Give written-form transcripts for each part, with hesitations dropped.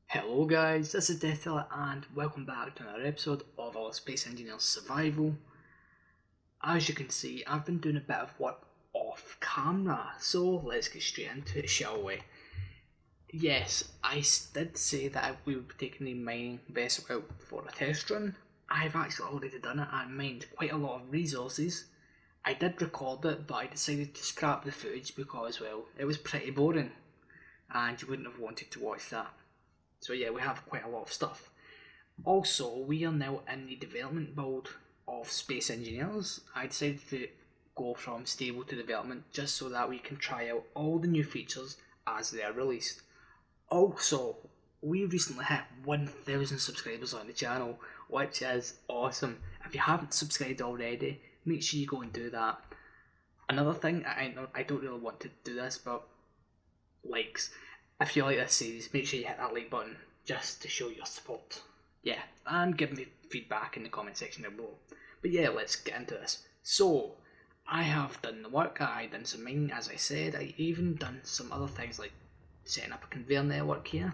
Hello guys, this is Deathdealer and welcome back to another episode of our Space Engineers Survival. As you can see, I've been doing a bit of work off camera, so let's get straight into it, shall we? Yes, I did say that we would be taking the mining vessel out for a test run. I've actually already done it and mined quite a lot of resources. I did record it, but I decided to scrap the footage because, well, it was pretty boring and you wouldn't have wanted to watch that. So yeah, we have quite a lot of stuff. Also, we are now in the development build of Space Engineers. I decided to go from stable to development just so that we can try out all the new features as they are released. Also, we recently hit 1,000 subscribers on the channel, which is awesome. If you haven't subscribed already, make sure you go and do that. Another thing, I don't really want to do this, but likes. If you like this series, make sure you hit that like button just to show your support. Yeah, and give me feedback in the comment section down below. But yeah, let's get into this. So, I have done the work, I done some mining as I said, I even done some other things like setting up a conveyor network here.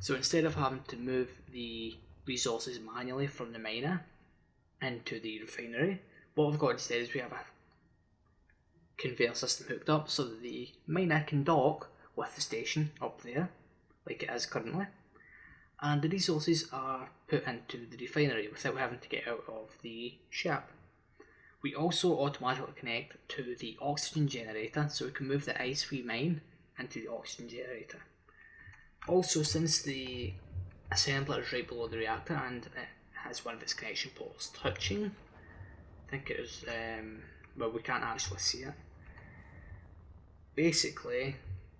So instead of having to move the resources manually from the miner into the refinery, what we've got instead is we have a conveyor system hooked up so that the miner can dock with the station up there, like it is currently, and the resources are put into the refinery without having to get out of the ship. We also automatically connect to the oxygen generator so we can move the ice we mine into the oxygen generator. Also, since the assembler is right below the reactor and it has one of its connection ports touching, I think it is, well, we can't actually see it. Basically,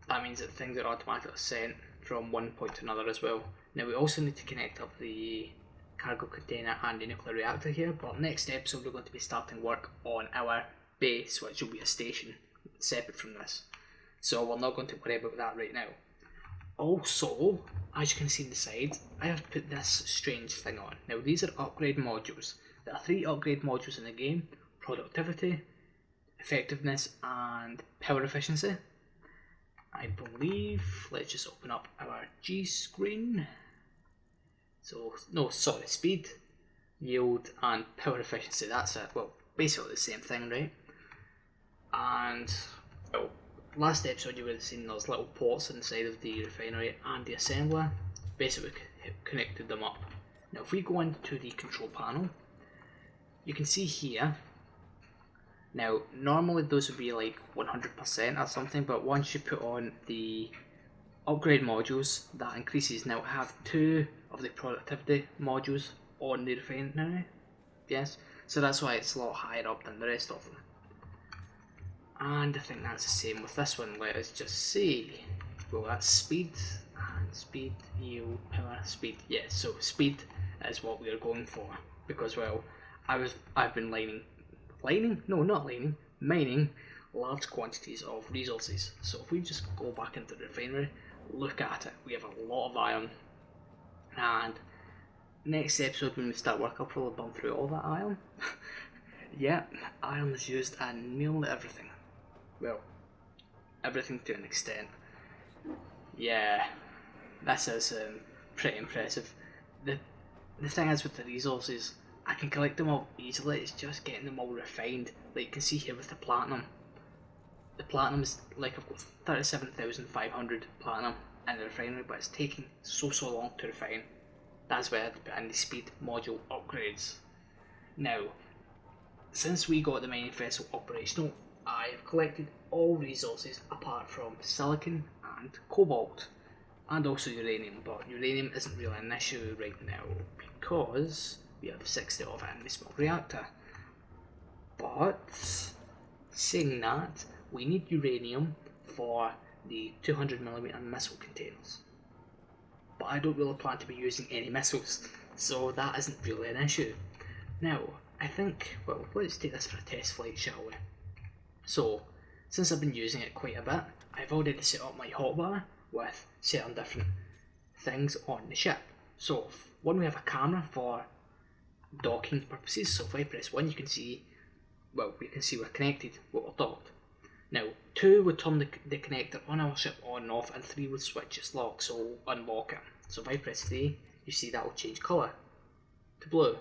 that means that things are automatically sent from one point to another as well. Now we also need to connect up the cargo container and the nuclear reactor here, but next episode we're going to be starting work on our base, which will be a station separate from this. So we're not going to worry about that right now. Also, as you can see on the side, I have put this strange thing on. Now these are upgrade modules. There are 3 upgrade modules in the game: productivity, effectiveness and power efficiency. I believe, let's just open up our G screen. So, no, sorry, speed, yield and power efficiency, that's it. Well, basically the same thing, right? And, well, last episode you would have seen those little ports inside of the refinery and the assembler. Basically connected them up. Now if we go into the control panel, you can see here, now, normally those would be like 100% or something, but once you put on the upgrade modules, that increases. Now, I have 2 of the productivity modules on the refinery, yes, so that's why it's a lot higher up than the rest of them. And I think that's the same with this one. Let us just see. Well, that's speed, and speed, yield, power, speed. Yeah, so speed is what we are going for, because, well, I've been mining large quantities of resources. So if we just go back into the refinery, look at it, we have a lot of iron, and next episode when we start work I'll probably burn through all that iron. Yeah, iron is used in nearly everything. Well, everything to an extent. Yeah, this is pretty impressive. The thing is with the resources, I can collect them all easily, it's just getting them all refined. Like you can see here with the platinum. The platinum is like, I've got 37,500 platinum in the refinery, but it's taking so long to refine. That's why I had to put in the speed module upgrades. Now, since we got the mining vessel operational, I have collected all resources apart from silicon and cobalt, and also uranium, but uranium isn't really an issue right now because we have 60 of it in the small reactor. But saying that, we need uranium for the 200mm missile containers. But I don't really plan to be using any missiles, so that isn't really an issue. Now, I think, well, let's take this for a test flight, shall we? So, since I've been using it quite a bit, I've already set up my hotbar with certain different things on the ship. So, one, we have a camera for docking purposes, so if I press 1 you can see, well, we can see we're connected, we're docked. Now, 2 would turn the connector on our ship on and off, and 3 would switch its lock, so unlock it. So if I press 3, you see that will change colour to blue.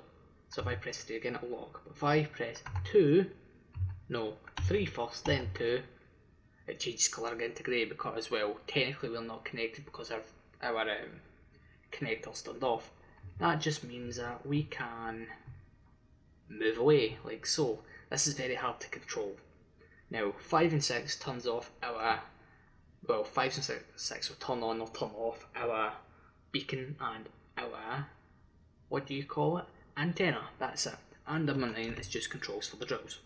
So if I press 3 again, it will lock. But if I press 3 first, then 2, it changes colour again to grey, because, well, technically we're not connected because our connector's turned off. That just means that we can move away, like so. This is very hard to control. Now, 5 and 6 turns off our, well, 5 and 6 will turn on or turn off our beacon and our, what do you call it? Antenna, that's it. And number 9 is just controls for the drills.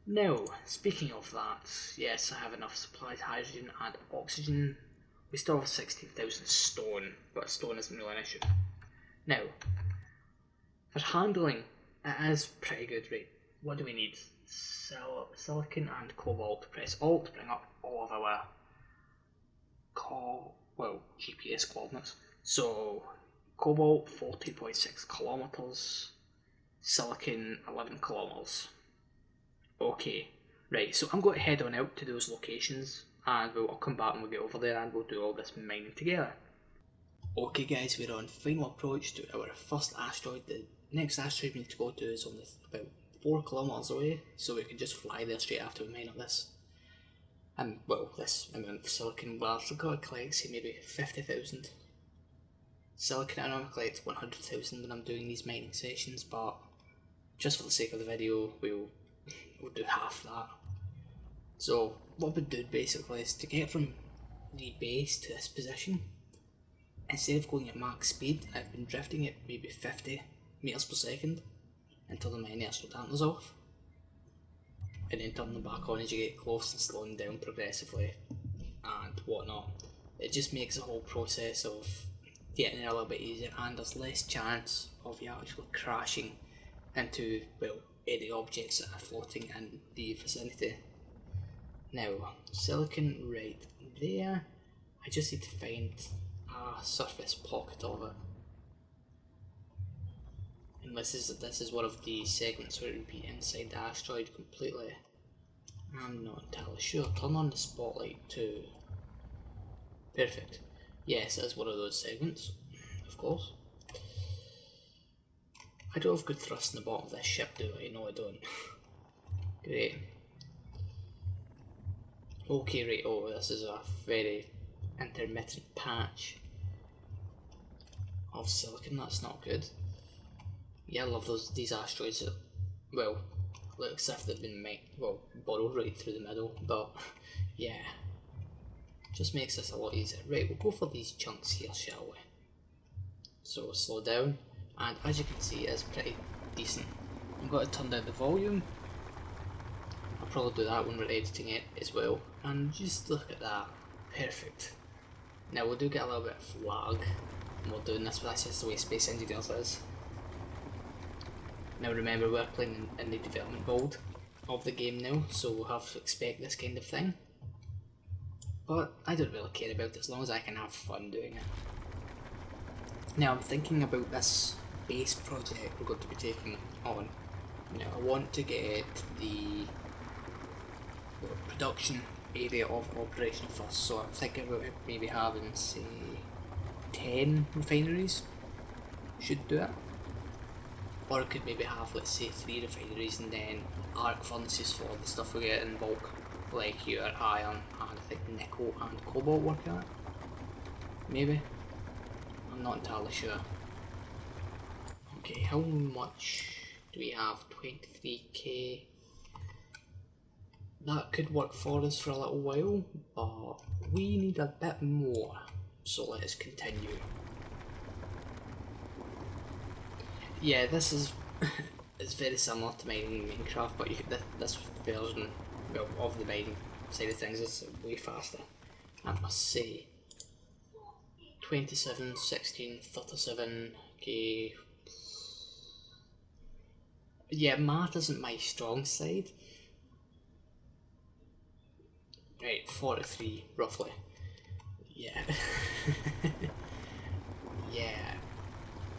Now, speaking of that, yes, I have enough supplied hydrogen and oxygen. We still have 16,000 stone, but stone isn't really an issue. Now, for handling, it is pretty good, right? What do we need? Silicon and cobalt. Press Alt to bring up all of our GPS coordinates. So, cobalt 40.6 kilometers, silicon 11 kilometers. Okay, right, so I'm going to head on out to those locations, and I'll come back and we'll get over there and we'll do all this mining together. Okay guys, we're on final approach to our first asteroid. The next asteroid we need to go to is only about 4 kilometers away, so we can just fly there straight after we mine up this. And well, this amount of silicon, well, I've got to collect, say, maybe 50,000. Silicon, I normally collect 100,000 when I'm doing these mining sessions, but just for the sake of the video, we'll do half that. So what we're doing basically is to get from the base to this position, instead of going at max speed, I've been drifting at maybe 50 meters per second until the mining dampers off, and then turning them back on as you get close and slowing down progressively and whatnot. It just makes the whole process of getting there a little bit easier, and there's less chance of you actually crashing into, well, any objects that are floating in the vicinity. Now, silicon right there. I just need to find a surface pocket of it. And this is one of the segments where it would be inside the asteroid completely. I'm not entirely sure. Turn on the spotlight too. Perfect. Yes, it is one of those segments, of course. I don't have good thrust in the bottom of this ship, do I? No, I don't. Great. Okay, right, oh, this is a very intermittent patch of silicon, that's not good. Yeah, I love these asteroids that, well, looks as if they've been borrowed right through the middle, but yeah, just makes this a lot easier. Right, we'll go for these chunks here, shall we? So slow down, and as you can see, it's pretty decent. I'm going to turn down the volume. I'll probably do that when we're editing it as well, and just look at that, perfect. Now we do get a little bit of lag when we're doing this, but that's just the way Space Engineers is. Now remember, we're playing in the development mode of the game now, so we'll have to expect this kind of thing. But I don't really care about it as long as I can have fun doing it. Now I'm thinking about this base project we're going to be taking on. Now I want to get the production area of operation first, so I'm thinking about maybe having, say, 10 refineries should do it. Or it could maybe have, let's say, 3 refineries and then arc furnaces for the stuff we get in bulk, like your iron and I think nickel and cobalt work at it. Maybe. I'm not entirely sure. Okay, how much do we have? 23k. That could work for us for a little while, but we need a bit more, so let us continue. Yeah, this is it's very similar to mining in Minecraft, but this version of the mining side of things is way faster, I must say. 27, 16, 37, okay. Yeah, math isn't my strong side. Right, 43, roughly. Yeah. Yeah.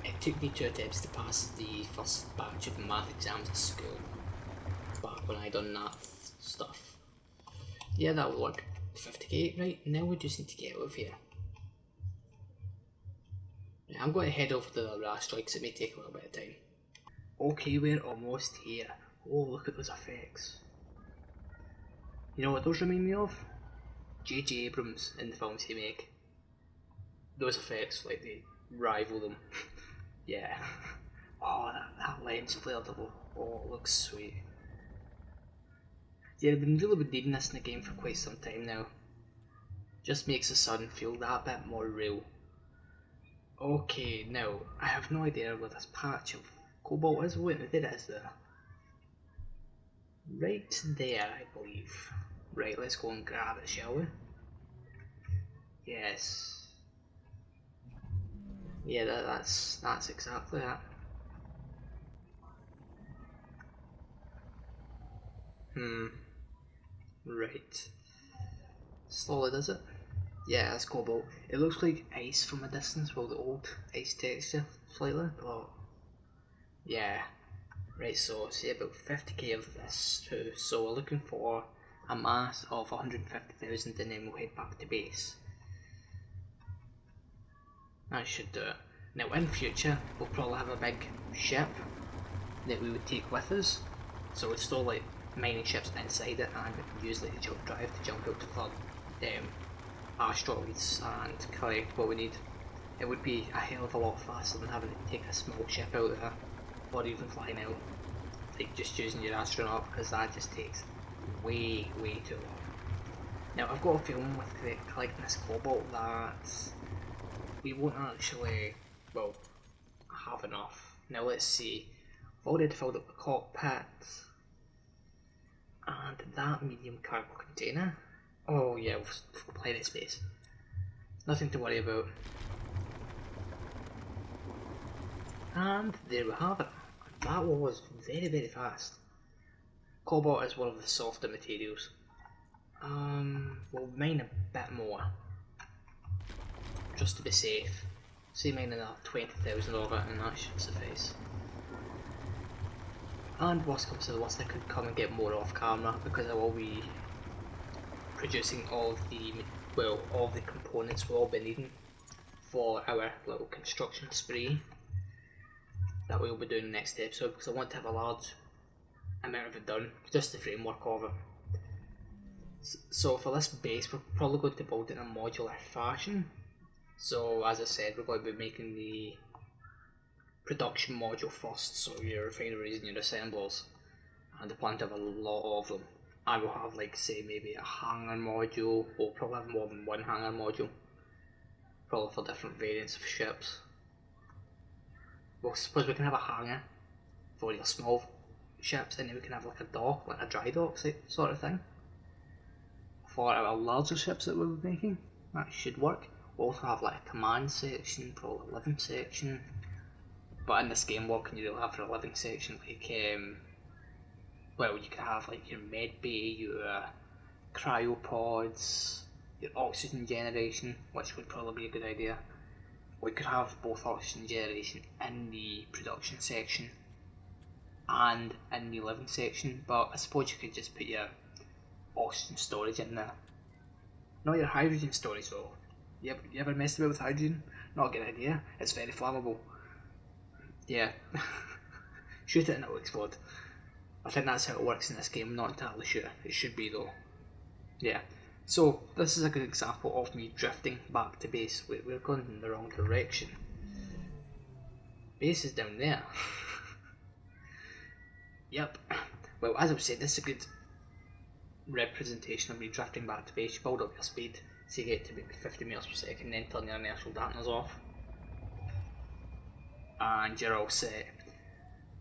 It took me 2 attempts to pass the first batch of math exams at school, back when I done that stuff. Yeah, that will work. 50k, right, now we just need to get out of here. Yeah, I'm going to head over to the other asteroid because it may take a little bit of time. Okay, we're almost here. Oh, look at those effects. You know what those remind me of? J.J. Abrams in the films he make. Those effects, like, they rival them. Yeah. Oh, that lens flare double. Oh, it looks sweet. Yeah, I've really been needing this in the game for quite some time now. Just makes the sun feel that bit more real. Okay, now, I have no idea where this patch of cobalt is. Wait, there it is there. Right there, I believe. Right, let's go and grab it, shall we? Yes. Yeah, that's exactly that. Right. Solid, is it? Yeah, that's cobalt. It looks like ice from a distance, well, the old ice texture, slightly, but yeah. Right, so say about 50k of this too, so we're looking for a mass of 150,000 and then we'll head back to base. That should do it. Now in future, we'll probably have a big ship that we would take with us, so we'd store like mining ships inside it and we can use like the jump drive to jump out to flood asteroids and collect what we need. It would be a hell of a lot faster than having to take a small ship out there, or even flying out, like just using your astronaut, because that just takes way too long. Now I've got a feeling with collecting this cobalt that we won't actually, well, have enough. Now let's see, I've already filled up the cockpit and that medium cargo container. Oh yeah, we've got plenty of space. Nothing to worry about. And there we have it. That was very fast. Cobalt is one of the softer materials. We'll mine a bit more, just to be safe. Say mine another 20,000 of it and that should suffice. And worst comes to the worst, I could come and get more off camera because I will be producing all of the components we'll all be needing for our little construction spree that we'll be doing next episode, because I want to have a large amount of it done, just the framework of it. So for this base, we're probably going to build it in a modular fashion. So as I said, we're going to be making the production module first, so your refineries and your assemblers, and I plan to have a lot of them. I will have, like, say, maybe a hangar module. We'll probably have more than one hangar module, probably for different variants of ships. Well, suppose we can have a hangar for your small ships, and then we can have like a dock, like a dry dock sort of thing for our larger ships that we'll be making. That should work. We'll also have like a command section, probably a living section. But in this game, what can you really have for a living section? Like, well, you could have like your med bay, your cryopods, your oxygen generation, which would probably be a good idea. We could have both oxygen generation in the production section and in the living section, but I suppose you could just put your oxygen storage in there. Not your hydrogen storage though. You ever messed about with hydrogen? Not a good idea. It's very flammable. Yeah. Shoot it and it'll explode. I think that's how it works in this game, I'm not entirely sure. It should be though. Yeah. So, this is a good example of me drifting back to base. We're going in the wrong direction. Base is down there. Yep. Well, as I've said, this is a good representation of me drifting back to base. You build up your speed so you get to maybe 50 miles per second, then turn your inertial dampeners off. And you're all set.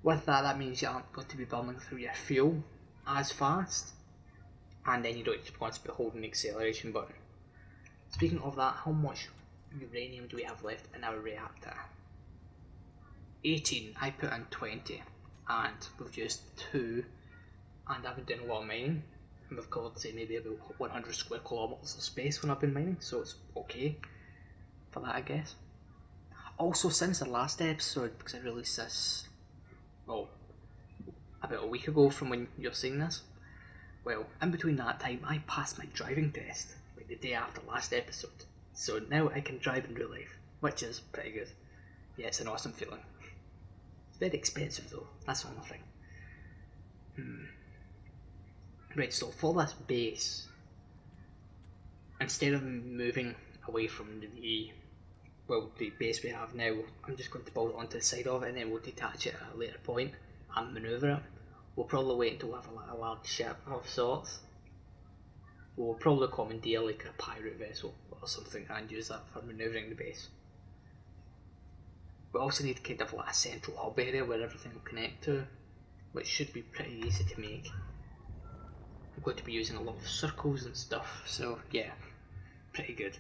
With that, that means you aren't going to be burning through your fuel as fast. And then you don't want to be holding the acceleration button. Speaking of that, how much uranium do we have left in our reactor? 18, I put in 20, and we've used 2, and I've been doing a lot of mining, and we've covered say maybe about 100 square kilometres of space when I've been mining, so it's okay for that, I guess. Also, since the last episode, because I released this, well, about a week ago from when you're seeing this, well, in between that time, I passed my driving test, like the day after last episode. So now I can drive in real life, which is pretty good. Yeah, it's an awesome feeling. It's very expensive though, that's the only thing. Right, so for this base, instead of moving away from the base we have now, I'm just going to build it onto the side of it and then we'll detach it at a later point and manoeuvre it. We'll probably wait until we have a large ship of sorts. We'll probably commandeer like a pirate vessel or something and use that for manoeuvring the base. We also need kind of like a central hub area where everything will connect to, which should be pretty easy to make. I'm going to be using a lot of circles and stuff, so yeah, pretty good.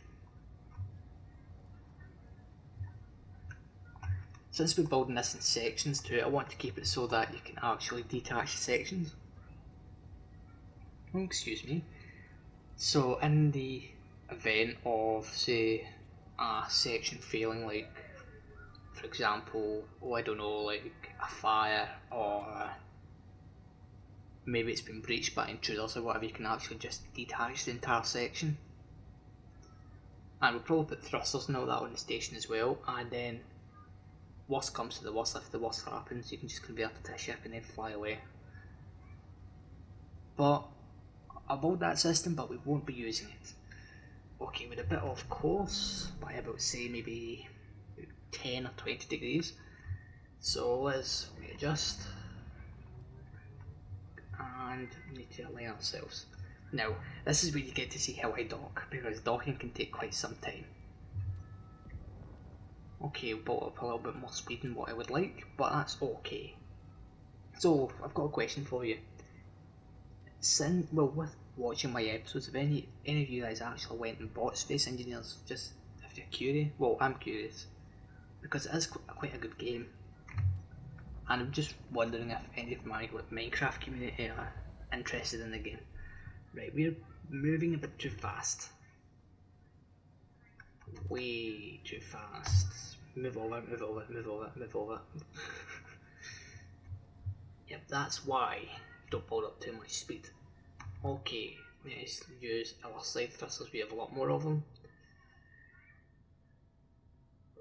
Since we're building this in sections too, I want to keep it so that you can actually detach sections. Oh, excuse me. So in the event of, say, a section failing, like, for example, I don't know, like a fire, or maybe it's been breached by intruders or whatever, you can actually just detach the entire section. And we'll probably put thrusters and all that on the station as well, and then worst comes to the worst, if the worst happens, you can just convert it to a ship and then fly away. But I'll build that system, but we won't be using it. Okay, with a bit of course, by about say maybe 10 or 20 degrees. So let's readjust. And we need to align ourselves. Now, this is where you get to see how I dock, because docking can take quite some time. Okay, we've built up a little bit more speed than what I would like, but that's okay. So, I've got a question for you. With watching my episodes, if any of you guys actually went and bought Space Engineers, just if you're curious, well, I'm curious, because it is quite a good game, and I'm just wondering if any of my Minecraft community are interested in the game. Right, we're moving a bit too fast. Way too fast. Move over, move over, move over, move over. Yep, that's why. Don't build up too much speed. Okay, let's use our side thrusters, we have a lot more of them.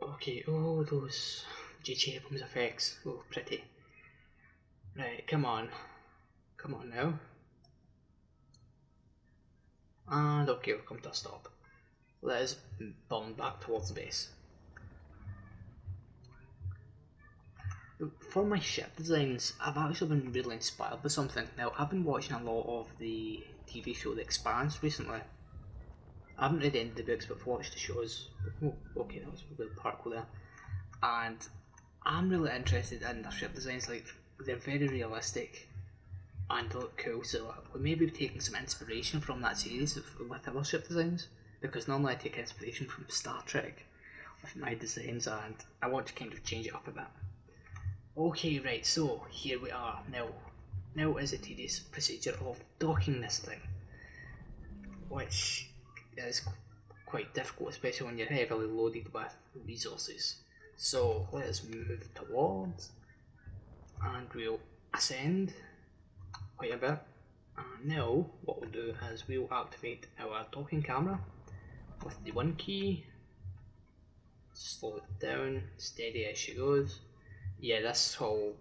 Okay, oh, those GG Abrams effects, oh, pretty. Right, come on now. And okay, we'll come to a stop. Let us burn back towards the base. For my ship designs, I've actually been really inspired by something. Now, I've been watching a lot of the TV show The Expanse recently. I haven't read any of the books, but I've watched the shows. Oh, okay, that was a weird particle there. And I'm really interested in their ship designs. Like, they're very realistic and they look cool, so we may be taking some inspiration from that series with our ship designs, because normally I take inspiration from Star Trek with my designs, and I want to kind of change it up a bit. Okay, right, so here we are. Now is a tedious procedure of docking this thing, which is quite difficult, especially when you're heavily loaded with resources. So let's move towards, and we'll ascend quite a bit. And now what we'll do is we'll activate our docking camera with the 1 key, slow it down, steady as she goes. Yeah, this whole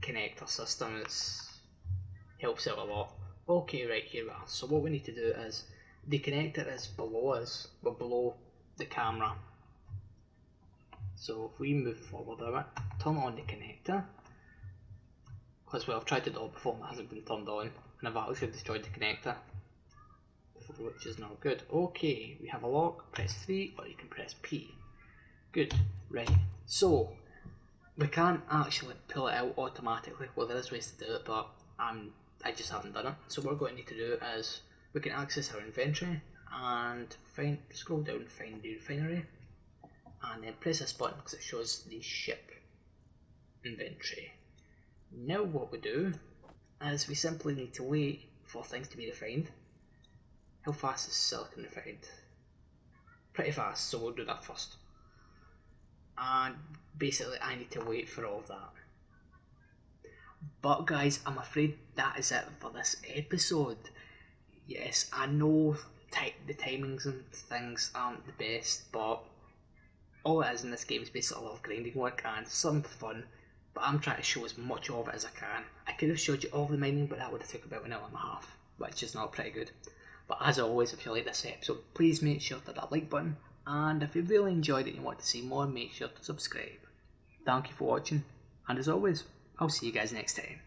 connector system helps out a lot. Okay, right, here we are. So what we need to do is, the connector is below us, we're below the camera. So if we move forward a bit, turn on the connector, because I've tried to do it before and it hasn't been turned on, and I've actually destroyed the connector, which is not good. Okay, we have a lock, press 3, or you can press P. Good, right, so we can't actually pull it out automatically. Well, there is ways to do it, but I just haven't done it. So what we're going to need to do is, we can access our inventory and scroll down, find the refinery, and then press this button because it shows the ship inventory. Now what we do is we simply need to wait for things to be refined. How fast is silicon refined? Pretty fast, so we'll do that first. And basically I need to wait for all of that. But guys, I'm afraid that is it for this episode. Yes, I know the timings and things aren't the best, but all it is in this game is basically a lot of grinding work and some fun, but I'm trying to show as much of it as I can. I could have showed you all the mining, but that would have taken about an hour and a half, which is not pretty good. But as always, if you like this episode, please make sure to hit that like button, and if you really enjoyed it and you want to see more, make sure to subscribe. Thank you for watching, and as always, I'll see you guys next time.